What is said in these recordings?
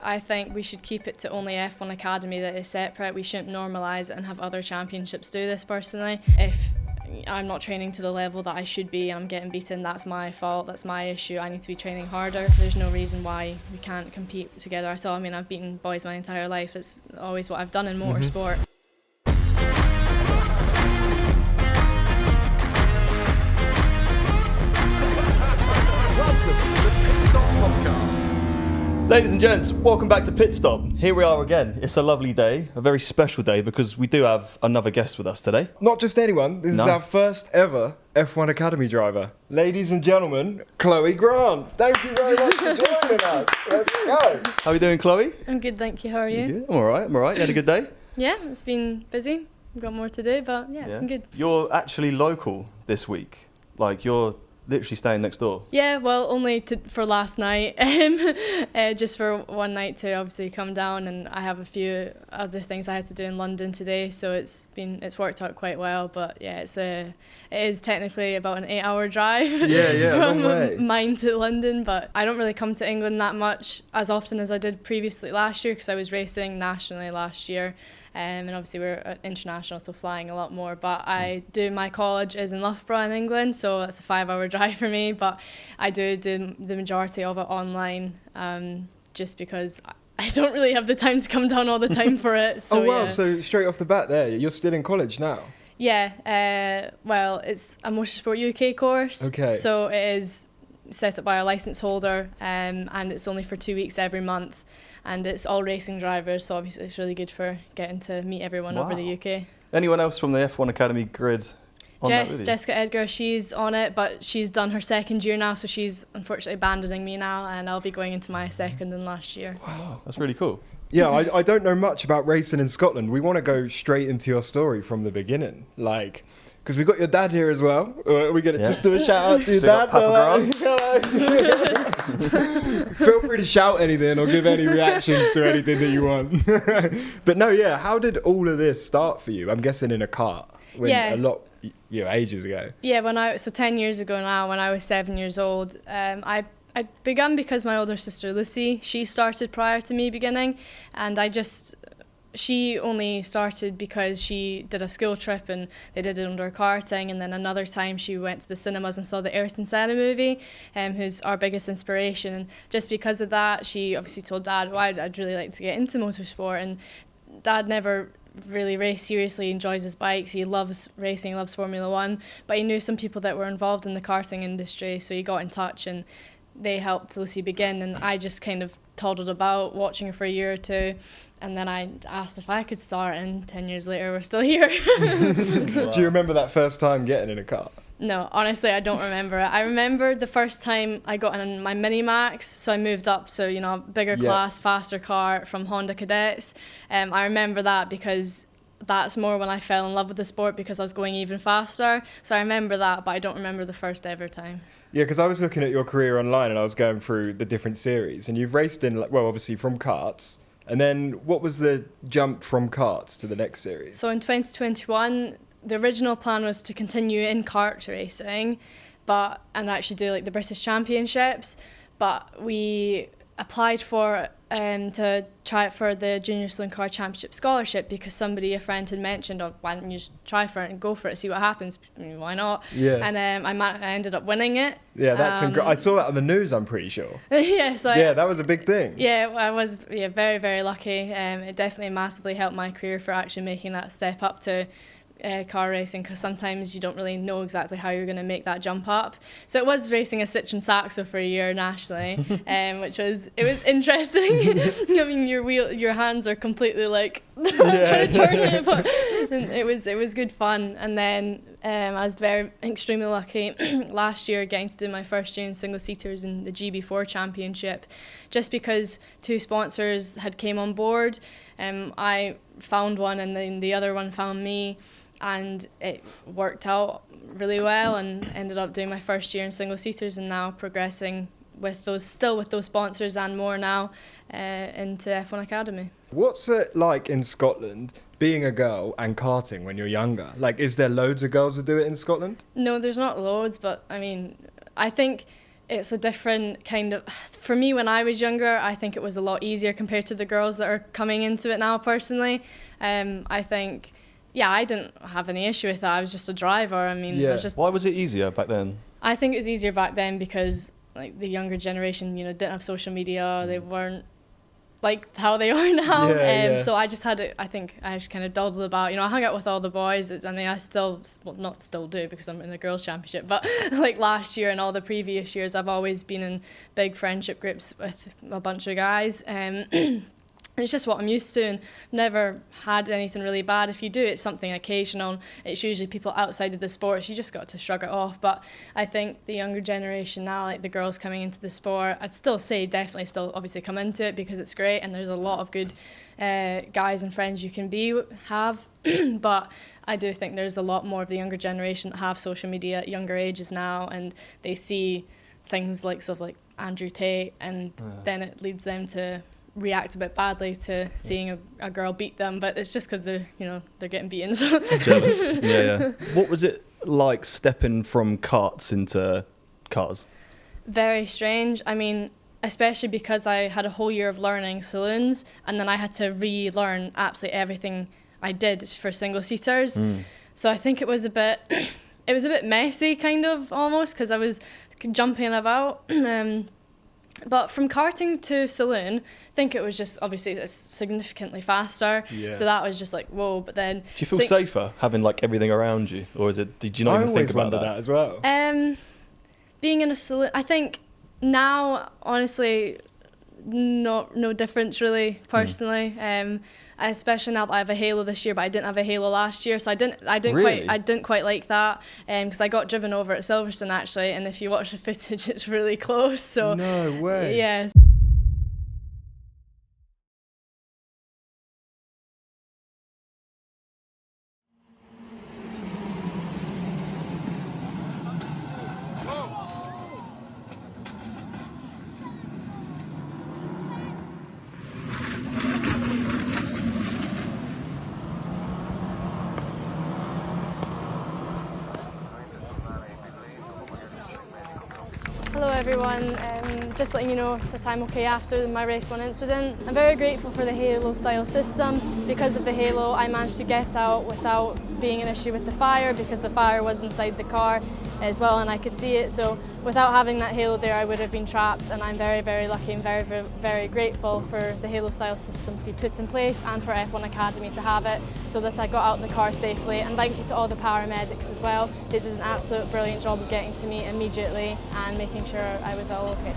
I think we should keep it to only F1 Academy that is separate. We shouldn't normalise it and have other championships do this personally. If I'm not training to the level that I should be, I'm getting beaten, that's my fault, that's my issue, I need to be training harder. There's no reason why we can't compete together at all. I mean, I've beaten boys my entire life, it's always what I've done in motorsport. Welcome to the Pitstop Podcast. Ladies and gents, welcome back to Pitstop. Here we are again. It's a lovely day, a very special day, because we do have another guest with us today. Not just anyone, this is our first ever F1 Academy driver. Ladies and gentlemen, Chloe Grant. Thank you very much for joining us. Let's go. How are you doing, Chloe? I'm good, thank you. How are you? Good? I'm alright, You had a good day? Yeah, it's been busy. I've got more to do, but yeah, it's been good. You're actually local this week. Like, you're literally staying next door. Yeah, well, only for last night, just for one night to obviously come down, and I have a few other things I had to do in London today, so it's worked out quite well. But yeah, it is technically about an 8-hour drive from mine to London, but I don't really come to England that much as often as I did previously last year, because I was racing nationally last year. And obviously we're international, so flying a lot more. But my college is in Loughborough in England, so it's a 5-hour drive for me. But I do the majority of it online, just because I don't really have the time to come down all the time for it. So, wow, so straight off the bat there, you're still in college now? Yeah, well, it's a Motorsport UK course. Okay. So it is set up by a licence holder, and it's only for 2 weeks every month. And it's all racing drivers, so obviously it's really good for getting to meet everyone over the UK. Anyone else from the F1 Academy grid on that with you? Jessica Edgar, she's on it, but she's done her second year now, so she's unfortunately abandoning me now, and I'll be going into my second and last year. Wow, that's really cool. Yeah, I don't know much about racing in Scotland. We want to go straight into your story from the beginning, because we've got your dad here as well. We're going to just do a shout out to your dad. Feel free to shout anything or give any reactions to anything that you want. But no, yeah, how did all of this start for you? I'm guessing in a kart, ages ago. Yeah, so 10 years ago now, when I was 7 years old, I began because my older sister Lucy, she started prior to me beginning, and she only started because she did a school trip and they did it under karting, and then another time she went to the cinemas and saw the Ayrton Senna movie, who's our biggest inspiration. And just because of that, she obviously told Dad, I'd really like to get into motorsport. And Dad never really raced seriously, he enjoys his bikes, he loves racing, loves Formula 1, but he knew some people that were involved in the karting industry, so he got in touch and they helped Lucy begin, and I just kind of toddled about watching her for a year or two, and then I asked if I could start, and 10 years later we're still here. Do you remember that first time getting in a car? No, honestly I don't remember it. I remember the first time I got in my Mini Max, so I moved up to a bigger class, faster car from Honda Cadets. I remember that because that's more when I fell in love with the sport, because I was going even faster. So I remember that, but I don't remember the first ever time. Yeah, because I was looking at your career online and I was going through the different series, and you've raced in, obviously from karts. And then what was the jump from karts to the next series? So in 2021, the original plan was to continue in kart racing, and actually do the British Championships. But we applied for to try it for the Junior Saloon Car Championship scholarship, because a friend had mentioned, why don't you just try for it and go for it, see what happens? I mean, why not? Yeah. And I ended up winning it. Yeah, that's incredible. I saw that on the news, I'm pretty sure. That was a big thing. Yeah, I was very, very lucky. It definitely massively helped my career for actually making that step up to car racing, because sometimes you don't really know exactly how you're going to make that jump up. So it was racing a Citroen Saxo for a year nationally, which was interesting. I mean, your hands are completely trying to turn it, but it was good fun. And then I was extremely lucky last year getting to do my first year in single seaters in the GB4 Championship, just because 2 sponsors had came on board. I found one, and then the other one found me, and it worked out really well, and ended up doing my first year in single seaters, and now progressing with those sponsors and more now into F1 Academy. What's it like in Scotland being a girl and karting when you're younger? Is there loads of girls that do it in Scotland? No, there's not loads, but I mean, I think it's a different kind of, for me when I was younger, I think it was a lot easier compared to the girls that are coming into it now personally. I think, yeah, I didn't have any issue with that. I was just a driver. I mean, it was just, why was it easier back then? I think it was easier back then because like the younger generation, you know, didn't have social media. They weren't like how they are now. So I just had it, I think I just kind of dawdled about, you know, I hung out with all the boys, and I still, well, not still do because I'm in the girls' championship, but like last year and all the previous years, I've always been in big friendship groups with a bunch of guys. It's just what I'm used to, and never had anything really bad. If you do, it's something occasional. It's usually people outside of the sports. You just got to shrug it off. But I think the younger generation now, like the girls coming into the sport, I'd still say definitely still obviously come into it because it's great, and there's a lot of good guys and friends you can have. But I do think there's a lot more of the younger generation that have social media at younger ages now, and they see things like stuff like Andrew Tate, and then it leads them to react a bit badly to seeing a girl beat them, but it's just because they're getting beaten. So jealous. Yeah. What was it like stepping from karts into cars? Very strange. I mean, especially because I had a whole year of learning saloons, and then I had to relearn absolutely everything I did for single seaters. So I think it was a bit messy, kind of almost, because I was jumping about. But from karting to saloon, I think it was just, obviously it's significantly faster. So that was just like, whoa. But then, do you feel safer having like everything around you, or did you not even think about that as well? Being in a saloon, I think now, honestly, no difference really personally. Especially now that I have a halo this year, but I didn't have a halo last year, so I didn't quite like that, because I got driven over at Silverstone actually, and if you watch the footage, it's really close. So no way. Yeah. Hello everyone, just letting you know that I'm okay after my race 1 incident. I'm very grateful for the halo style system. Because of the halo, I managed to get out without being an issue with the fire, because the fire was inside the car as well and I could see it. So without having that halo there, I would have been trapped, and I'm very, very lucky and very, very, very grateful for the halo style system to be put in place and for F1 Academy to have it so that I got out in the car safely. And thank you to all the paramedics as well. They did an absolute brilliant job of getting to me immediately and making sure I was all okay.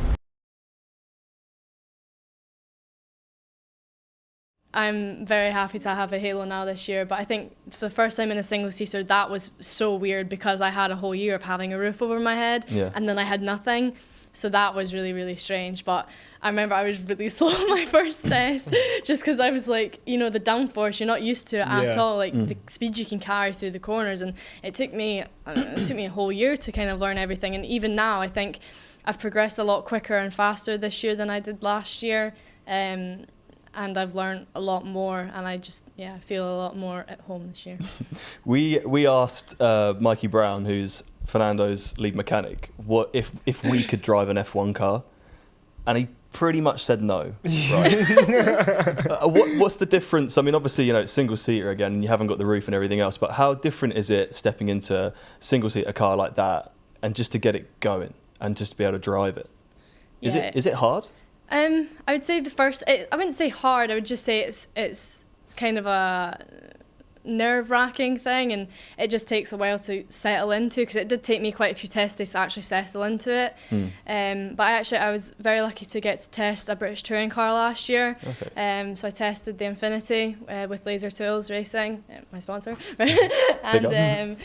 I'm very happy to have a halo now this year, but I think for the first time in a single seater that was so weird because I had a whole year of having a roof over my head and then I had nothing. So that was really, really strange. But I remember I was really slow on my first test just because I was like, you know, the downforce, you're not used to it at all, like the speed you can carry through the corners. And it took me a whole year to kind of learn everything. And even now, I think I've progressed a lot quicker and faster this year than I did last year. And I've learned a lot more, and I just feel a lot more at home this year. We asked Mikey Brown, who's Fernando's lead mechanic, what if we could drive an F1 car, and he pretty much said no. Right? What's the difference? I mean, obviously, you know, it's single seater again, and you haven't got the roof and everything else. But how different is it stepping into a single seater car like that, and just to get it going and just to be able to drive it? Is it hard? I would say I wouldn't say hard, I would just say it's kind of a nerve-wracking thing, and it just takes a while to settle into, because it did take me quite a few test days to actually settle into it. But I was very lucky to get to test a British touring car last year. So I tested the Infinity with Laser Tools Racing, my sponsor. And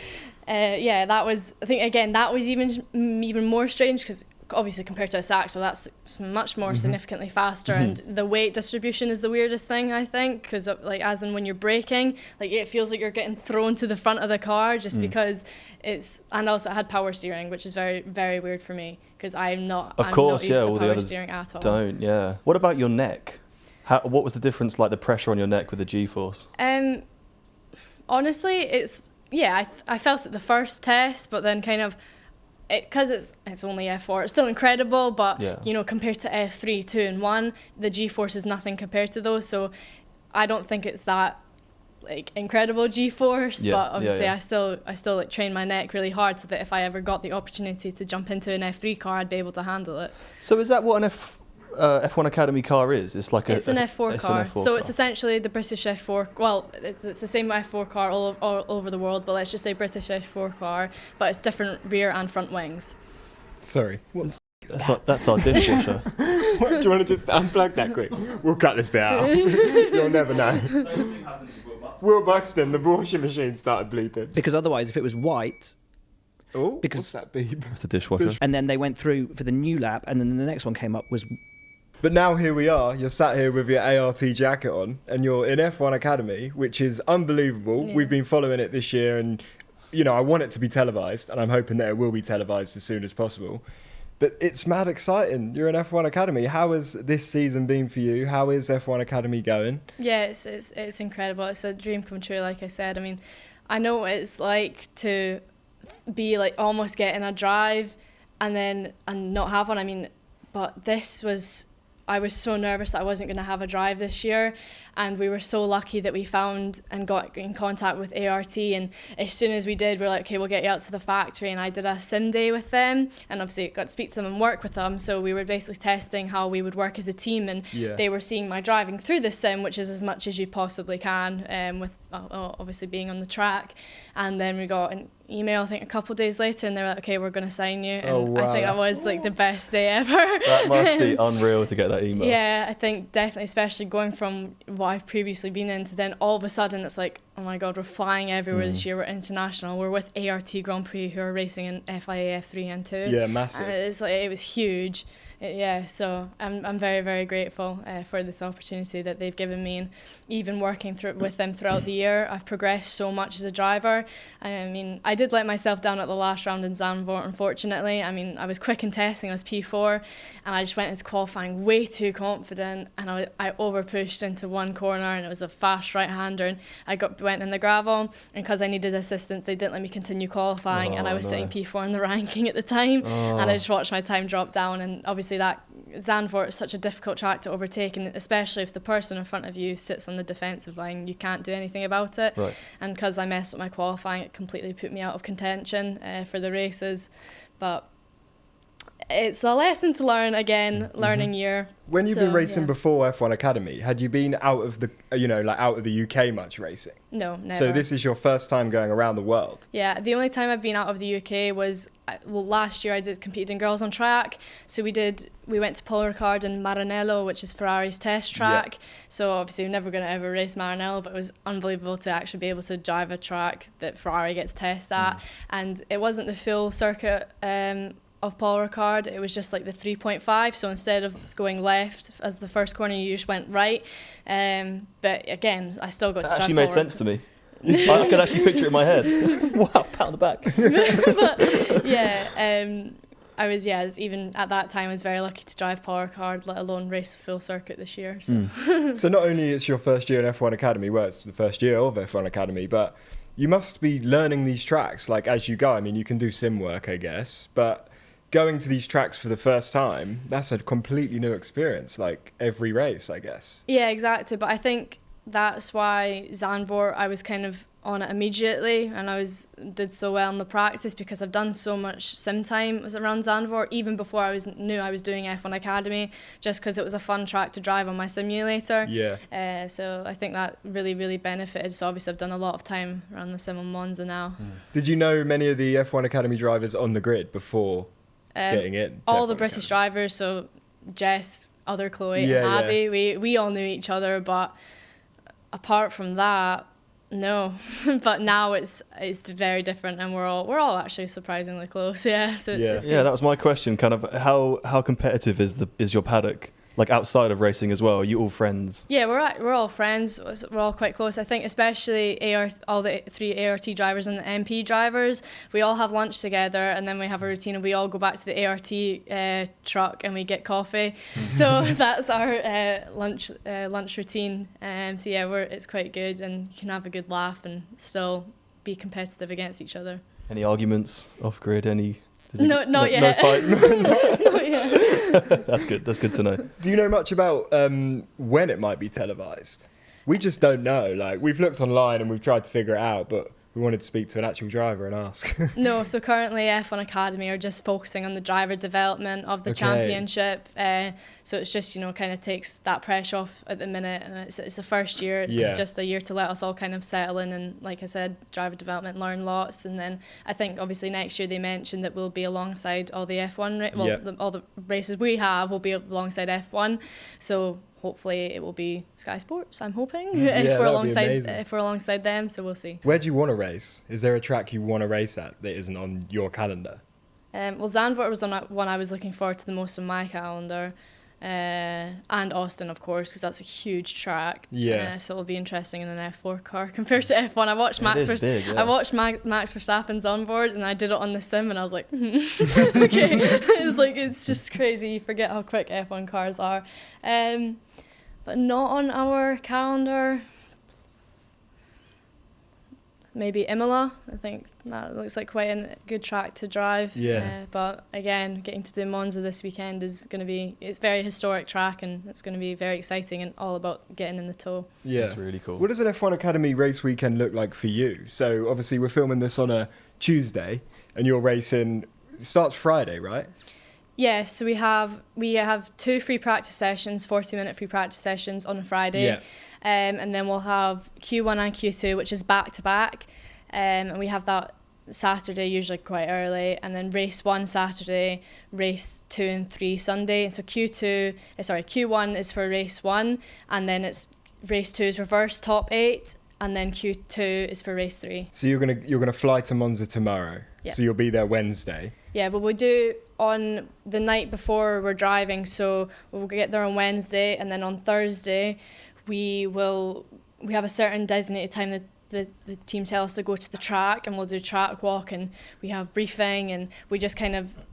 that was, I think again, that was even more strange, because obviously compared to a sack, so that's much more significantly faster, and the weight distribution is the weirdest thing, I think, because like as in when you're braking, like it feels like you're getting thrown to the front of the car just because and also it had power steering, which is very, very weird for me, because I'm not used to power steering at all. What about your neck? What was the difference, like the pressure on your neck with the G-force? Honestly, it's I felt it the first test, but then kind of because it's only F4, it's still incredible, but Yeah. you know, compared to F3, 2 and 1, the G-force is nothing compared to those. So I don't think it's that like incredible G-force, Yeah, but obviously yeah. I still like train my neck really hard so that if I ever got the opportunity to jump into an F3 car, I'd be able to handle it. So is that what an F1 Academy car is? It's like It's an F4 it's car. an F4 So car. it's essentially the British F4. Well, it's the same F4 car all over the world, but let's just say British F4 car, but it's different rear and front wings. Sorry. That's our dishwasher. What, do you want to just unplug that quick? We'll cut this bit out. You'll never know. Will Buxton, the washing machine started bleeping. Because otherwise, if it was white, Oh, Because- what's that beep? It's a dishwasher. and then they went through for the new lap, and then the next one came up was But now here we are. You're sat here with your ART jacket on, and you're in F1 Academy, which is unbelievable. Yeah. We've been following it this year, and you know I want it to be televised, and I'm hoping that it will be televised as soon as possible. But it's mad exciting. You're in F1 Academy. How has this season been for you? How is F1 Academy going? Yeah, it's incredible. It's a dream come true, like I said. I mean, I know what it's like to be like almost getting a drive and not have one. I mean, but I was so nervous that I wasn't going to have a drive this year, and we were so lucky that we found and got in contact with ART, and as soon as we did, we were like, okay, we'll get you out to the factory, and I did a sim day with them, and obviously got to speak to them and work with them, so we were basically testing how we would work as a team, and Yeah. they were seeing my driving through the sim, which is as much as you possibly can, with obviously being on the track, and then we got an email I think a couple of days later, and they were like, okay, we're going to sign you, and Oh, wow. I think that was like the best day ever. That must be unreal to get that email. Yeah, I think definitely, especially going from what I've previously been in to then all of a sudden it's like, oh my God, we're flying everywhere this year, we're international, we're with ART Grand Prix who are racing in FIA F3 and 2. Yeah, massive. And it's like, it was huge. So I'm very, very grateful for this opportunity that they've given me, and even working with them throughout the year, I've progressed so much as a driver. I mean, I did let myself down at the last round in Zandvoort, unfortunately. I mean, I was quick in testing, I was P4, and I just went into qualifying way too confident, and I over pushed into one corner, and it was a fast right-hander, and I went in the gravel, and because I needed assistance, they didn't let me continue qualifying, and I was sitting P4 in the ranking at the time, and I just watched my time drop down, and obviously that Zandvoort is such a difficult track to overtake, and especially if the person in front of you sits on the defensive line, you can't do anything about it. Right. And because I messed up my qualifying, it completely put me out of contention for the races. But it's a lesson to learn again, learning year. When you've So, been racing yeah. before F1 Academy, had you been out of the, out of the UK much racing? No, never. So this is your first time going around the world. Yeah, the only time I've been out of the UK was, last year I competed in Girls on Track. So we went to Paul Ricard in Maranello, which is Ferrari's test track. Yeah. So obviously we're never going to ever race Maranello, but it was unbelievable to actually be able to drive a track that Ferrari gets test at. And it wasn't the full circuit of Paul Ricard, it was just like the 3.5, so instead of going left as the first corner, you just went right. But again, I still got to That drive actually made Paul sense to me. I could actually picture it in my head. Wow, pat on the back. But yeah, I was even at that time I was very lucky to drive Paul Ricard, let alone race a full circuit this year. So. So not only it's your first year in F1 Academy, well, it's the first year of F1 Academy, but you must be learning these tracks like as you go. I mean, you can do sim work, I guess, but going to these tracks for the first time, that's a completely new experience, like every race, I guess. Yeah, exactly. But I think that's why Zandvoort, I was kind of on it immediately, and did so well in the practice because I've done so much sim time around Zandvoort, even before I knew I was doing F1 Academy, just because it was a fun track to drive on my simulator. Yeah. So I think that really, really benefited. So obviously I've done a lot of time around the sim on Monza now. Did you know many of the F1 Academy drivers on the grid before getting in? All the British drivers, so Jess, other Chloe, and Yeah, Abby, we all knew each other, but apart from that, no. But now it's very different, and we're all actually surprisingly close. Yeah, so it's Yeah, that was my question. Kind of how competitive is your paddock? Like outside of racing as well, are you all friends? Yeah, we're all friends. We're all quite close. I think especially all the 3 ART drivers and the MP drivers, we all have lunch together, and then we have a routine, and we all go back to the ART truck and we get coffee. So that's our lunch routine. So yeah, it's quite good, and you can have a good laugh and still be competitive against each other. Any arguments off grid? Any No, not yet. No fights. Not yet. That's good. That's good to know. Do you know much about when it might be televised? We just don't know. Like, we've looked online and we've tried to figure it out, but we wanted to speak to an actual driver and ask. No, so currently F1 Academy are just focusing on the driver development of the Okay. championship. So it's just, kind of takes that pressure off at the minute. And it's the first year. It's Yeah. just a year to let us all kind of settle in and, like I said, driver development, learn lots. And then I think obviously next year they mentioned that we'll be alongside all the F1, all the races we have will be alongside F1. So hopefully it will be Sky Sports, I'm hoping, Yeah, if that'd we're alongside them. So we'll see. Where do you want to race? Is there a track you want to race at that isn't on your calendar? Well, Zandvoort was the one I was looking forward to the most on my calendar. And Austin, of course, because that's a huge track. Yeah. So it'll be interesting in an F4 car compared to F1. I watched Max Verstappen's on board, and I did it on the sim, and I was like, okay. It's just crazy. You forget how quick F1 cars are. But not on our calendar. Maybe Imola. I think that looks like quite a good track to drive. Yeah. But again, getting to do Monza this weekend is going to be, it's a very historic track, and it's going to be very exciting and all about getting in the toe. Yeah. That's really cool. What does an F1 Academy race weekend look like for you? So obviously we're filming this on a Tuesday, and you're racing, it starts Friday, right? Yes, so we have 2 free practice sessions, 40-minute free practice sessions on a Friday. Yeah. And then we'll have Q1 and Q2, which is back-to-back. And we have that Saturday, usually quite early. And then race 1 Saturday, race 2 and 3 Sunday. So Q1 is for race 1, and then it's race 2 is reverse top 8, and then Q2 is for race 3. So you're gonna fly to Monza tomorrow. Yeah. So you'll be there Wednesday. Yeah, but we'll do on the night before we're driving, so we'll get there on Wednesday, and then on Thursday we have a certain designated time that the team tell us to go to the track, and we'll do track walk, and we have briefing, and we just kind of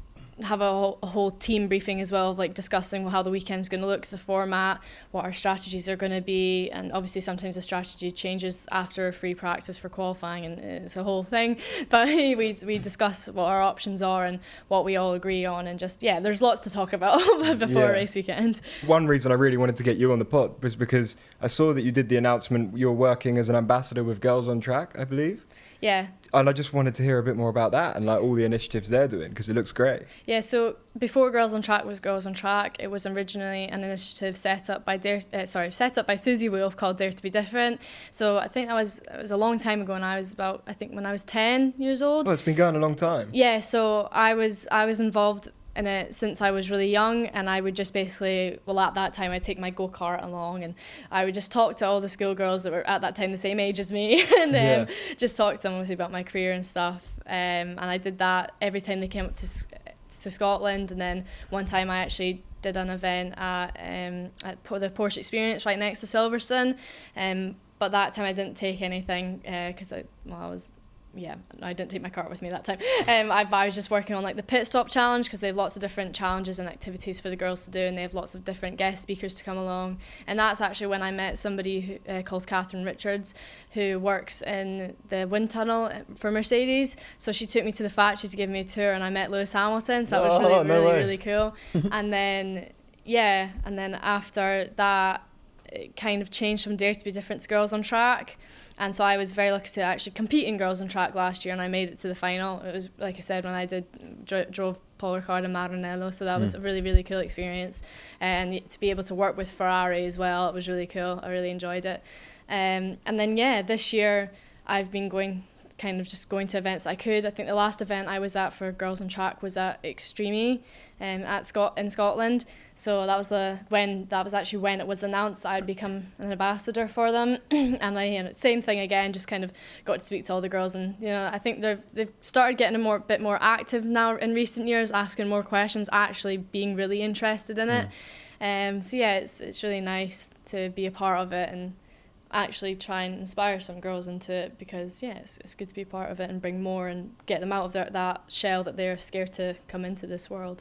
have a whole team briefing as well, of like discussing how the weekend's going to look, the format, what our strategies are going to be, and obviously sometimes the strategy changes after free practice for qualifying, and it's a whole thing, but we discuss what our options are and what we all agree on, and just there's lots to talk about before a race weekend. One reason I really wanted to get you on the pod was because I saw that you did the announcement you're working as an ambassador with Girls on Track, I believe. Yeah. And I just wanted to hear a bit more about that and like all the initiatives they're doing, because it looks great. Yeah, so before Girls on Track was Girls on Track, it was originally an initiative set up by Susie Wolf called Dare to Be Different. So I think it was a long time ago, and I was when I was 10 years old. Oh, it's been going a long time. Yeah, so I was involved in it since I was really young, and I would just basically, at that time I'd take my go-kart along, and I would just talk to all the schoolgirls that were at that time the same age as me, and just talk to them obviously about my career and stuff, and I did that every time they came up to Scotland. And then one time I actually did an event at the Porsche Experience right next to Silverstone, but that time I didn't take anything because I didn't take my cart with me that time. I was just working on like the Pitstop challenge, because they have lots of different challenges and activities for the girls to do, and they have lots of different guest speakers to come along. And that's actually when I met somebody called Catherine Richards, who works in the wind tunnel for Mercedes. So she took me to the factory to give me a tour, and I met Lewis Hamilton. So that was really cool. And then after that, it kind of changed from Dare to Be Different to Girls on Track. And so I was very lucky to actually compete in Girls on Track last year, and I made it to the final. It was, like I said, when I drove Paul Ricard and Maranello, so that was a really, really cool experience. And to be able to work with Ferrari as well, it was really cool. I really enjoyed it. And then, this year I've been going to events I could. I think the last event I was at for Girls on Track was at Extreme in Scotland. So that was when it was announced that I'd become an ambassador for them. And I, same thing again, just kind of got to speak to all the girls, and I think they've started getting a bit more active now in recent years, asking more questions, actually being really interested in it. It's really nice to be a part of it and actually try and inspire some girls into it, because it's good to be a part of it and bring more and get them out of that shell that they're scared to come into this world.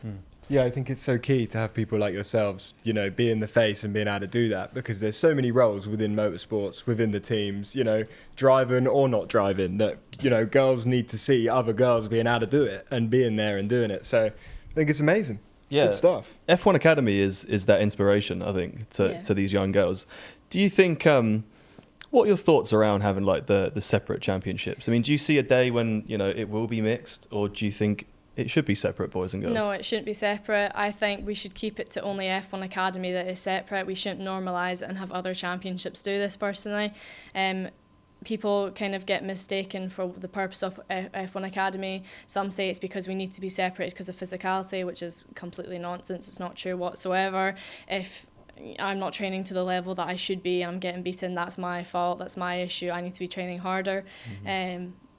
Yeah, I think it's so key to have people like yourselves, you know, being the face and being able to do that, because there's so many roles within motorsports, within the teams, you know, driving or not driving, that, you know, girls need to see other girls being able to do it and being there and doing it. So I think it's amazing. It's good stuff. F1 Academy is that inspiration, I think, to these young girls. Do you think, what are your thoughts around having like the separate championships? I mean, do you see a day when, you know, it will be mixed, or do you think it should be separate, boys and girls? No, it shouldn't be separate. I think we should keep it to only F1 Academy that is separate. We shouldn't normalise it and have other championships do this, personally. People kind of get mistaken for the purpose of F1 Academy. Some say it's because we need to be separated because of physicality, which is completely nonsense. It's not true whatsoever. If I'm not training to the level that I should be, I'm getting beaten, that's my fault, that's my issue, I need to be training harder.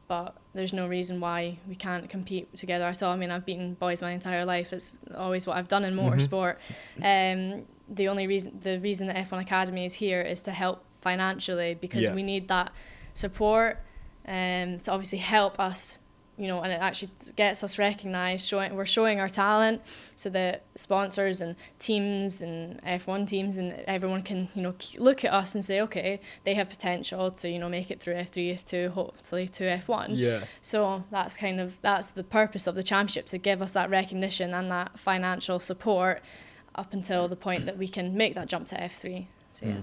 But there's no reason why we can't compete together. I mean, I've beaten boys my entire life. It's always what I've done in motorsport. The reason that F1 Academy is here is to help financially, because we need that support to obviously help us, you know, and it actually gets us recognised. We're showing our talent, so that sponsors and teams and F1 teams and everyone can, you know, look at us and say, okay, they have potential to, you know, make it through F3, F2, hopefully to F1. Yeah. So that's the purpose of the championship, to give us that recognition and that financial support up until the point that we can make that jump to F3. So yeah.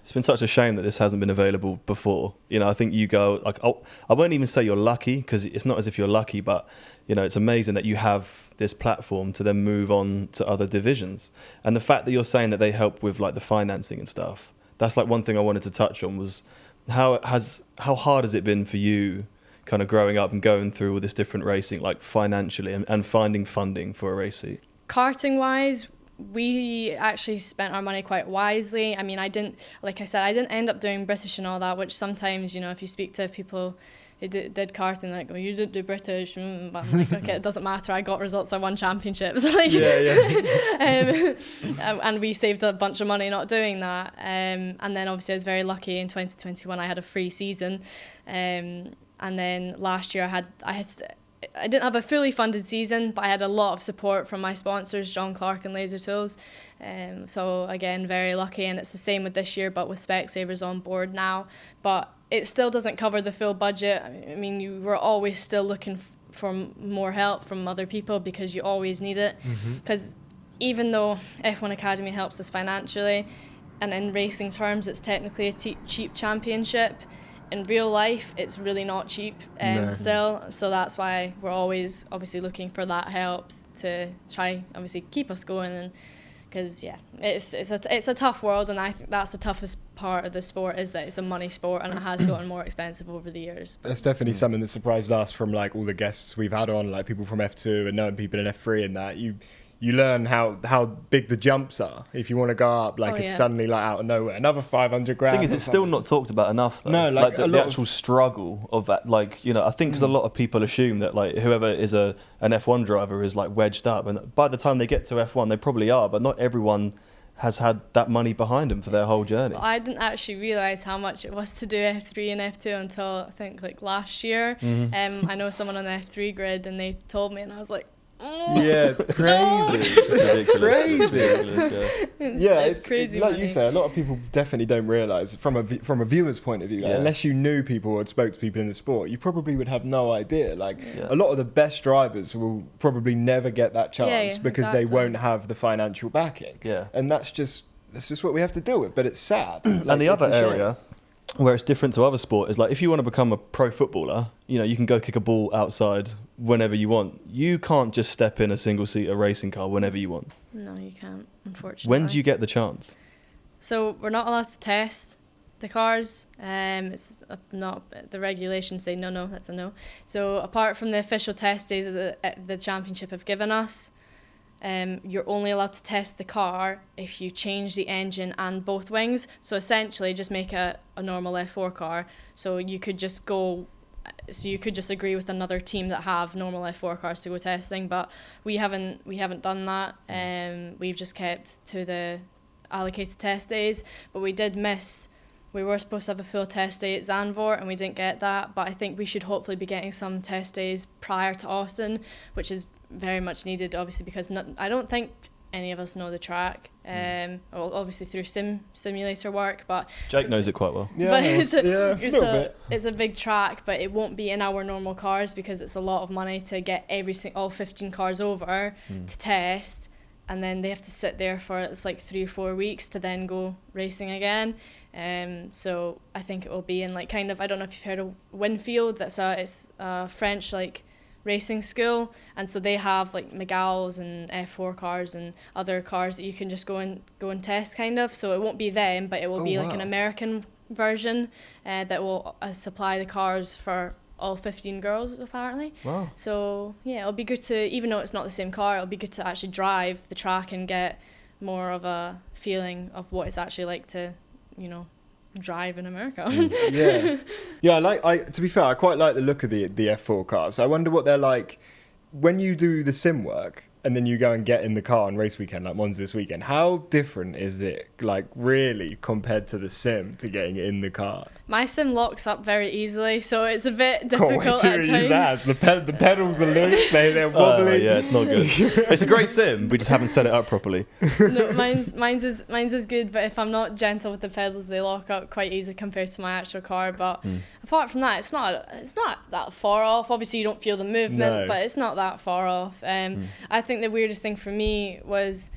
It's been such a shame that this hasn't been available before. You know, I think you go, like, I won't even say you're lucky, because it's not as if you're lucky, but, you know, it's amazing that you have this platform to then move on to other divisions. And the fact that you're saying that they help with like the financing and stuff, that's like one thing I wanted to touch on, was how hard has it been for you kind of growing up and going through all this different racing, like financially, and finding funding for a race seat? Karting wise, we actually spent our money quite wisely. I mean, I didn't end up doing British and all that, which sometimes, you know, if you speak to people who did karting, like, well, you didn't do British, but I'm like, okay, it doesn't matter, I got results, I won championships. Like, and we saved a bunch of money not doing that. And then obviously I was very lucky in 2021, I had a free season. And then last year I didn't have a fully funded season, but I had a lot of support from my sponsors, John Clark and Laser Tools. So again, very lucky, and it's the same with this year, but with Specsavers on board now. But it still doesn't cover the full budget. I mean, you were always still looking for more help from other people, because you always need it. Because even though F1 Academy helps us financially, and in racing terms it's technically a cheap championship, in real life it's really not cheap still. So that's why we're always obviously looking for that help to try obviously keep us going. And because it's a tough world, and I think that's the toughest part of the sport, is that it's a money sport and it has gotten more expensive over the years. That's definitely something that surprised us from like all the guests we've had on, like people from F2 and knowing people in F3, and that you learn how big the jumps are. If you want to go up, like it's suddenly like out of nowhere, another 500 grand. The thing is, it's still not talked about enough, though. No, like the actual struggle of that, like, you know, I think because a lot of people assume that like whoever is an F1 driver is like wedged up, and by the time they get to F1, they probably are, but not everyone has had that money behind them for their whole journey. Well, I didn't actually realise how much it was to do F3 and F2 until I think like last year. I know someone on the F3 grid, and they told me, and I was like, yeah, it's crazy. No. It's ridiculous. It's crazy. Like money. you say, a lot of people definitely don't realise from a viewer's point of view. Like, unless you knew people or spoke to people in the sport, you probably would have no idea. Like a lot of the best drivers will probably never get that chance because they won't have the financial backing. Yeah, and that's just what we have to deal with. But it's sad. Like, and the other area where it's different to other sport is like, if you want to become a pro footballer, you know, you can go kick a ball outside whenever you want. You can't just step in a single-seater racing car whenever you want. No, you can't, unfortunately. When do you get the chance? So we're not allowed to test the cars. It's not, the regulations say no, that's a no. So apart from the official test days that the championship have given us, you're only allowed to test the car if you change the engine and both wings. So essentially just make a normal F4 car. So you could just agree with another team that have normal F4 cars to go testing, but we haven't done that. We've just kept to the allocated test days, but we were supposed to have a full test day at Zandvoort, and we didn't get that, but I think we should hopefully be getting some test days prior to Austin, which is very much needed, obviously, because I don't think any of us know the track. Well, obviously through simulator work, but Jake knows it quite well. Yeah, but it's a big track, but it won't be in our normal cars because it's a lot of money to get all 15 cars over to test, and then they have to sit there for it's like 3 or 4 weeks to then go racing again. So I think it will be in like kind of, I don't know if you've heard of Winfield. It's a French like racing school, and so they have like Miguel's and F4 cars and other cars that you can just go and test kind of. So it won't be them, but it will be like an American version that will supply the cars for all 15 girls apparently. Wow. So yeah, it'll be good to, even though it's not the same car, it'll be good to actually drive the track and get more of a feeling of what it's actually like to, you know, drive in America. I to be fair, I quite like the look of the F4 cars. I wonder what they're like when you do the sim work and then you go and get in the car on race weekend, like Monza this weekend. How different is it, like, really, compared to the sim to getting in the car? My sim locks up very easily, so it's a bit difficult at times. The pedals are loose, they're wobbly. Yeah, it's not good. It's a great sim, we just haven't set it up properly. No, mine's is good, but if I'm not gentle with the pedals, they lock up quite easily compared to my actual car. But apart from that, it's not that far off. Obviously, you don't feel the movement, but it's not that far off. I think the weirdest thing for me was,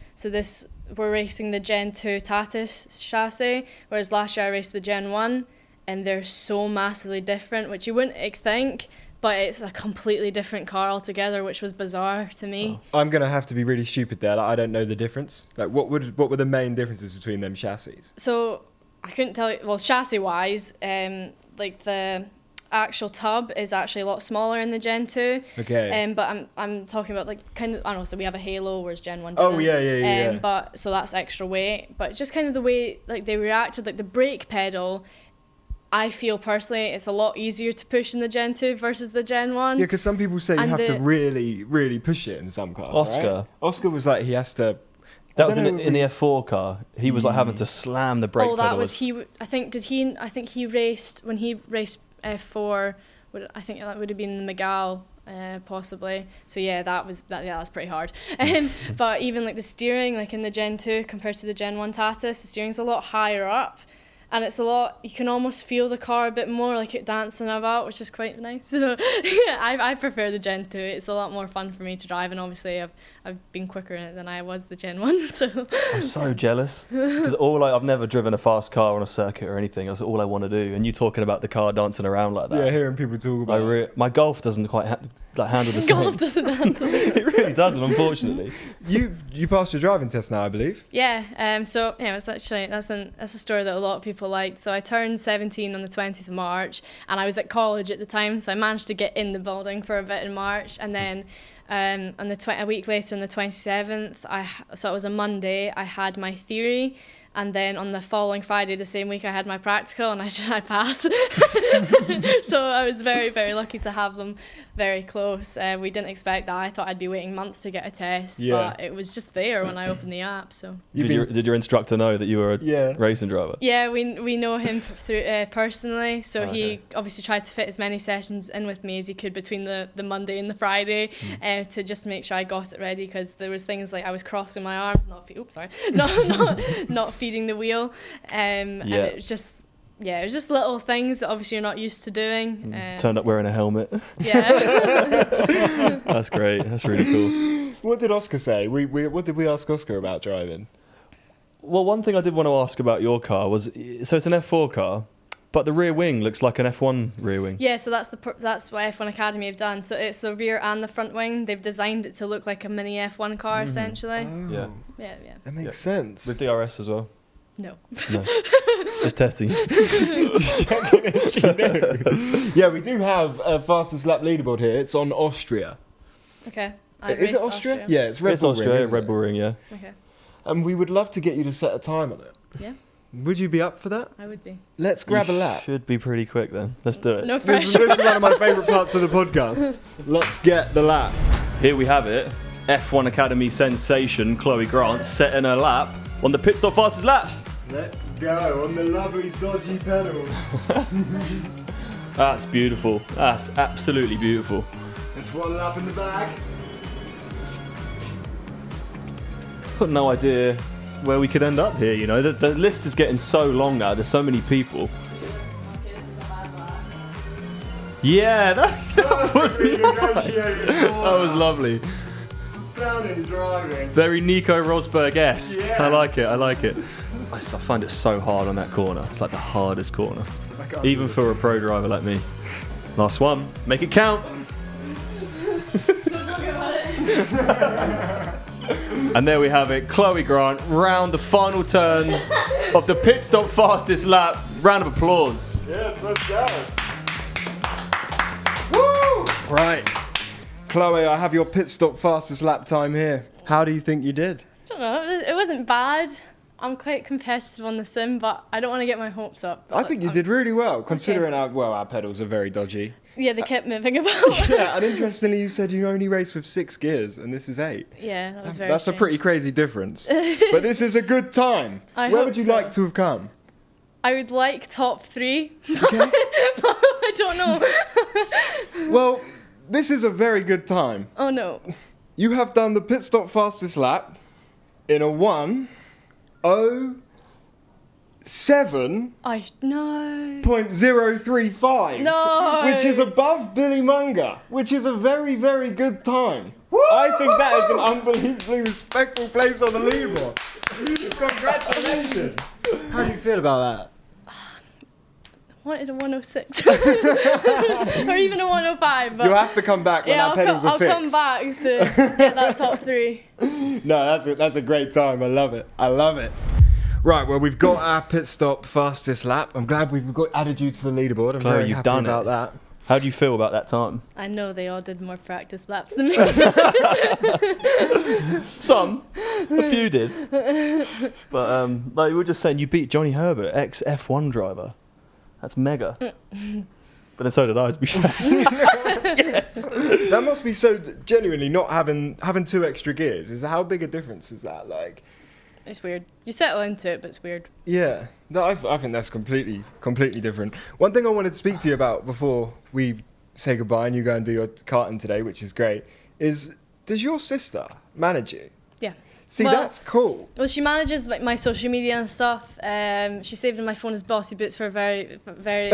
we're racing the Gen 2 Tatis chassis, whereas last year I raced the Gen 1, and they're so massively different, which you wouldn't think, but it's a completely different car altogether, which was bizarre to me. I'm going to have to be really stupid there. Like, I don't know the difference. Like, what were the main differences between them chassis? So I couldn't tell you, well, chassis-wise, like the actual tub is actually a lot smaller in the Gen 2. Okay. But I'm talking about like kind of, I don't know, so we have a Halo, whereas Gen 1 didn't. Oh, yeah. But so that's extra weight. But just kind of the way like they reacted, like the brake pedal, I feel personally it's a lot easier to push in the Gen 2 versus the Gen 1. Yeah, because some people say you have to really, really push it in some cars. Oscar was like, he has to... That was in the F4 car. He was like having to slam the brake pedal. Oh, that was he. I think he raced when he raced F4. I think that would have been the Miguel, possibly. So yeah, that's pretty hard. But even like the steering, like in the Gen 2 compared to the Gen 1 Tatis, the steering's a lot higher up. And it's a lot, you can almost feel the car a bit more like it dancing about, which is quite nice. So yeah, I prefer the Gen 2. It's a lot more fun for me to drive, and obviously I've been quicker in it than I was the Gen 1. So I'm so jealous because I've never driven a fast car on a circuit or anything. That's all I want to do. And you talking about the car dancing around like that? Yeah, hearing people talk about it. My Golf doesn't quite handle the same. Golf doesn't handle it. It really doesn't, unfortunately. You passed your driving test now, I believe. Yeah. So yeah, it's actually that's a story that a lot of people liked. So I turned 17 on the 20th of March, and I was at college at the time, so I managed to get in the building for a bit in March, and then a week later on the 27th, so it was a Monday, I had my theory, and then on the following Friday, the same week, I had my practical, and I passed. So I was very, very lucky to have them very close. We didn't expect that. I thought I'd be waiting months to get a test, but it was just there when I opened the app. So did your instructor know that you were a racing driver? Yeah, we know him through personally. So he obviously tried to fit as many sessions in with me as he could between the Monday and the Friday, to just make sure I got it ready, because there was things like I was crossing my arms, not feeding the wheel, and it was just. Yeah, it was just little things that obviously you're not used to doing. Turned up wearing a helmet. Yeah. That's great. That's really cool. What did Oscar say? What did we ask Oscar about driving? Well, one thing I did want to ask about your car was, so it's an F4 car, but the rear wing looks like an F1 rear wing. Yeah, so that's what F1 Academy have done. So it's the rear and the front wing. They've designed it to look like a mini F1 car, essentially. Oh. Yeah. That makes sense. With DRS as well? No. Just testing. Just checking if you knew. Yeah, we do have a fastest lap leaderboard here. It's on Austria. Okay. Is it Austria? Yeah, it's Red Bull Austria, Ring, Red Bull Ring, yeah. Okay. And we would love to get you to set a time on it. Yeah. Would you be up for that? I would be. Let's grab a lap. Should be pretty quick then. Let's do it. No This pressure. is one of my favourite parts of the podcast. Let's get the lap. Here we have it. F1 Academy sensation Chloe Grant setting her lap on the Pitstop fastest lap. Let's go on the lovely dodgy pedals. That's beautiful. That's absolutely beautiful. It's one lap in the bag. got no idea where we could end up here. You know, the list is getting so long now. There's so many people. Yeah, that was nice. That was lovely. Stunning driving. Very Nico Rosberg-esque. Yeah. I like it. I find it so hard on that corner. It's like the hardest corner, even for a pro driver like me. Last one, make it count. And there we have it, Chloe Grant round the final turn of the pit stop fastest lap. Round of applause. Yes, let's go. Woo! Right, Chloe, I have your pit stop fastest lap time here. How do you think you did? I don't know, it wasn't bad. I'm quite competitive on the sim, but I don't want to get my hopes up. I think you did really well, considering our pedals are very dodgy. Yeah, they kept moving about. Yeah, and interestingly, you said you only race with 6 gears, and this is 8. Yeah, that was very That's strange. a pretty crazy difference. But this is a good time. Where hope would you so. like to have come? I would like top 3, Okay. but I don't know. Well, this is a very good time. Oh no. You have done the pit stop fastest lap in a 1:07.035. No. Which is above Billy Munger, which is a very, very good time. I think that is an unbelievably respectful place on the leaderboard. Congratulations. How do you feel about that? I wanted a 106. Or even a 105. But You'll have to come back when our pedals are fixed. I'll come back to get that top 3. No, that's a great time. I love it. Right, well, we've got our pit stop fastest lap. I'm glad we've added you to the leaderboard. I'm Chloe, very you've happy done about it. that. How do you feel about that time? I know they all did more practice laps than me. Some, a few did. But like we were just saying, you beat Johnny Herbert, ex F1 driver. That's mega. But then so did I, to be fair. Yes. That must be so genuinely not having 2 extra gears. How big a difference is that? Like, It's weird. You settle into it, but it's weird. yeah, no, I think that's completely different. One thing I wanted to speak to you about before we say goodbye and you go and do your karting today, which is great, is does your sister manage you? Yeah. See, Well- that's cool. Well, she manages like my social media and stuff. She saved in my phone as Bossy Boots for a very, very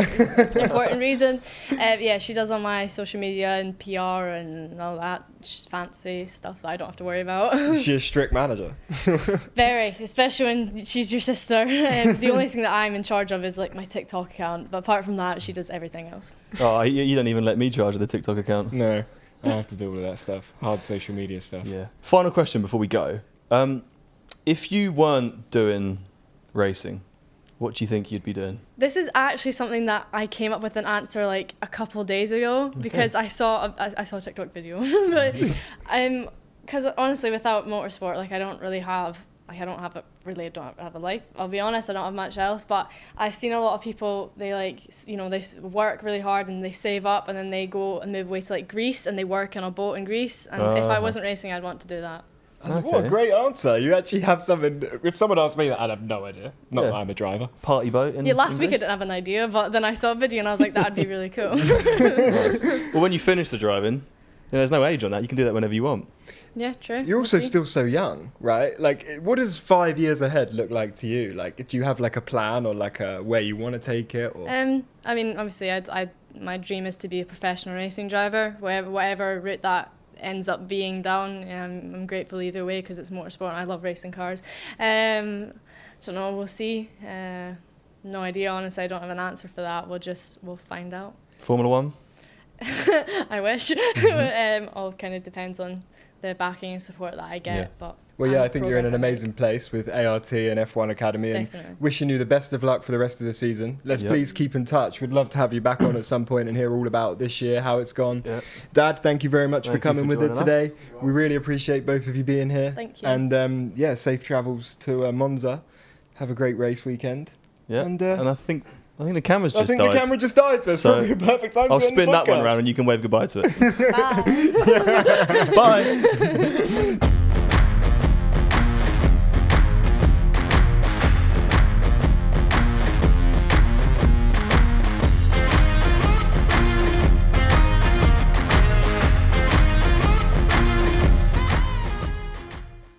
important reason. Yeah, she does all my social media and PR and all that fancy stuff that I don't have to worry about. Is she a strict manager? Very, especially when she's your sister. The only thing that I'm in charge of is like my TikTok account, but apart from that, she does everything else. Oh, you don't even let me charge the TikTok account. No, I have to do all of that stuff. Hard social media stuff. Yeah. Final question before we go. If you weren't doing racing, what do you think you'd be doing? This is actually something that I came up with an answer like a couple days ago because I saw a TikTok video. But because honestly, without motorsport, like I don't have a life. I'll be honest, I don't have much else. But I've seen a lot of people. They they work really hard and they save up and then they go and move away to like Greece and they work on a boat in Greece. And if I wasn't racing, I'd want to do that. What a Okay. great answer. You actually have something. If someone asked me that, I'd have no idea. Not Yeah. that I'm a driver. Party boat? Yeah, last week I didn't have an idea, but then I saw a video and I was like, that'd be really cool. Nice. Well, when you finish the driving, there's no age on that. You can do that whenever you want. Yeah, true. You're We'll also see. still so young, right? Like, what does 5 years ahead look like to you? Like, do you have like a plan or like a where you want to take it? Or I mean, obviously, my dream is to be a professional racing driver, whatever route that ends up being down. I'm grateful either way because it's motorsport and I love racing cars. Don't know, we'll see. No idea, honestly, I don't have an answer for that. We'll find out. Formula One? I wish. All kind of depends on the backing and support that I get. Yeah. But well, yeah, and I think you're in an progress I make. amazing place with ART and F1 Academy, and Definitely. wishing you the best of luck for the rest of the season. Let's Yep. please keep in touch. We'd love to have you back on at some point and hear all about this year, how it's gone. Yep. Dad, thank you very much Thank for you coming for with it joining today. We really appreciate both of you being here. Thank you. And yeah, safe travels to Monza. Have a great race weekend. Yeah. And, And I think the camera's I just think died. the camera just died, so it's So, probably a perfect time I'll to end the spin that one podcast. around and you can wave goodbye to it. Bye. Bye.